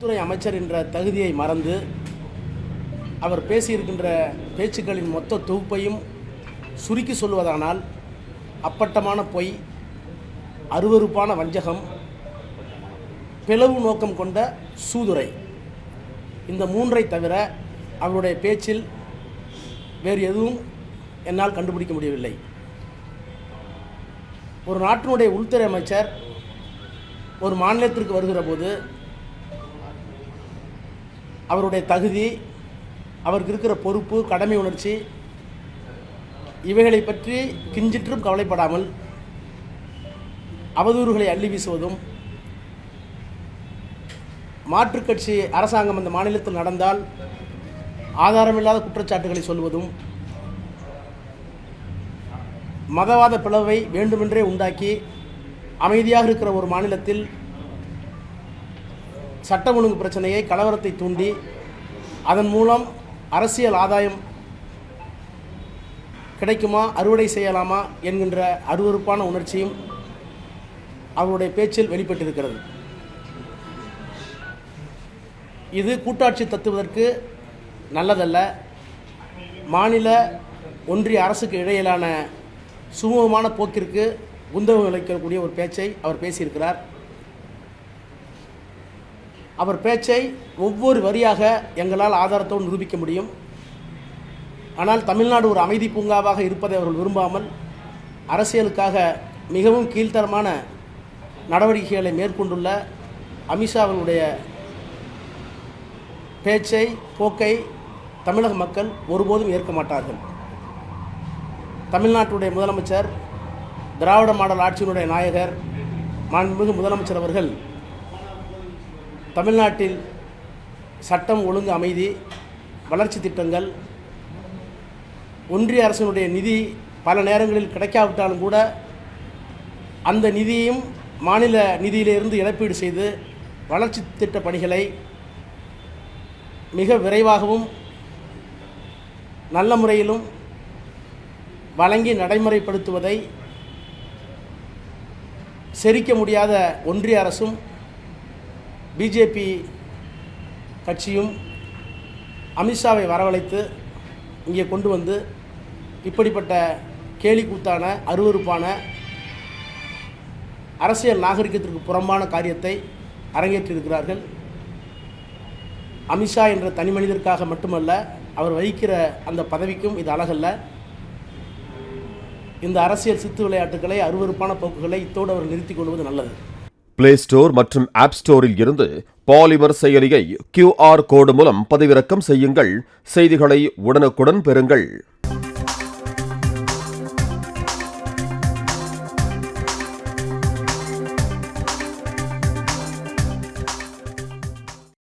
துறை அமைச்சர் என்ற தகுதியை மறந்து அவர் பேசியிருக்கின்ற பேச்சுக்களின் மொத்த தொகுப்பையும் சுருக்கி சொல்வதானால் அப்பட்டமான பொய், அருவருப்பான வஞ்சகம், பிளவு நோக்கம் கொண்ட சூதுரை, இந்த மூன்றை தவிர அவருடைய பேச்சில் வேறு எதுவும் என்னால் கண்டுபிடிக்க முடியவில்லை. ஒரு நாட்டினுடைய உள்துறை அமைச்சர் ஒரு மாநிலத்திற்கு வருகிற போது அவருடைய தகுதி, அவருக்கு இருக்கிற பொறுப்பு, கடமை உணர்ச்சி இவைகளை பற்றி கிஞ்சிற்றும் கவலைப்படாமல் அவதூறுகளை அள்ளி வீசுவதும், மாற்றுக் கட்சி அரசாங்கம் அந்த மாநிலத்தில் நடந்தால் ஆதாரமில்லாத குற்றச்சாட்டுகளை சொல்வதும், மதவாத பிளவை வேண்டுமென்றே உண்டாக்கி அமைதியாக இருக்கிற ஒரு மாநிலத்தில் சட்டம் ஒழுங்கு பிரச்சனையை, கலவரத்தை தூண்டி அதன் மூலம் அரசியல் ஆதாயம் கிடைக்குமா, அறுவடை செய்யலாமா என்கின்ற அருவருப்பான உணர்ச்சியும் அவருடைய பேச்சில் வெளிப்பட்டிருக்கிறது. இது கூட்டாட்சி தத்துவதற்கு நல்லதல்ல. மாநில ஒன்றிய அரசுக்கு இடையிலான சுமூகமான போக்கிற்கு உந்தகம் அளிக்கக்கூடிய ஒரு பேச்சை அவர் பேசியிருக்கிறார். அவர் பேச்சை ஒவ்வொரு வரியாக எங்களால் ஆதாரத்தோடு நிரூபிக்க முடியும். ஆனால் தமிழ்நாடு ஒரு அமைதி பூங்காவாக இருப்பதை அவர்கள் விரும்பாமல் அரசியலுக்காக மிகவும் கீழ்த்தரமான நடவடிக்கைகளை மேற்கொண்டுள்ள அமித்ஷா அவர்களுடைய பேச்சை, போக்கை தமிழக மக்கள் ஒருபோதும் ஏற்க மாட்டார்கள். தமிழ்நாட்டுடைய முதலமைச்சர், திராவிட மாடல் ஆட்சியினுடைய நாயகர், மாண்புமிகு முதலமைச்சர் அவர்கள் தமிழ்நாட்டில் சட்டம் ஒழுங்கு, அமைதி, வளர்ச்சி திட்டங்கள், ஒன்றிய அரசினுடைய நிதி பல நேரங்களில் கிடைக்காவிட்டாலும் கூட அந்த நிதியையும் மாநில நிதியிலிருந்து இழப்பீடு செய்து வளர்ச்சி திட்ட பணிகளை மிக விரைவாகவும் நல்ல முறையிலும் வழங்கி நடைமுறைப்படுத்துவதை செரிக்க முடியாத ஒன்றிய அரசும் பிஜேபி கட்சியும் அமித்ஷாவை வரவழைத்து இங்கே கொண்டு வந்து இப்படிப்பட்ட கேலிக்கூத்தான, அருவருப்பான, அரசியல் நாகரிகத்திற்கு புறம்பான காரியத்தை அரங்கேற்றியிருக்கிறார்கள். அமித்ஷா என்ற தனி மனிதருக்காக மட்டுமல்ல, அவர் வகிக்கிற அந்த பதவிக்கும் இது அழகல்ல. இந்த அரசியல் சித்து விளையாட்டுகளை, அருவருப்பான போக்குகளை இத்தோடு அவர் நிறுத்திக் கொள்வது நல்லது. பிளே ஸ்டோர் மற்றும் ஆப் ஸ்டோரில் இருந்து பாலிமர் செயலியை QR கோடு மூலம் பதிவிறக்கம் செய்யுங்கள். செய்திகளை உடனுக்குடன் பெறுங்கள்.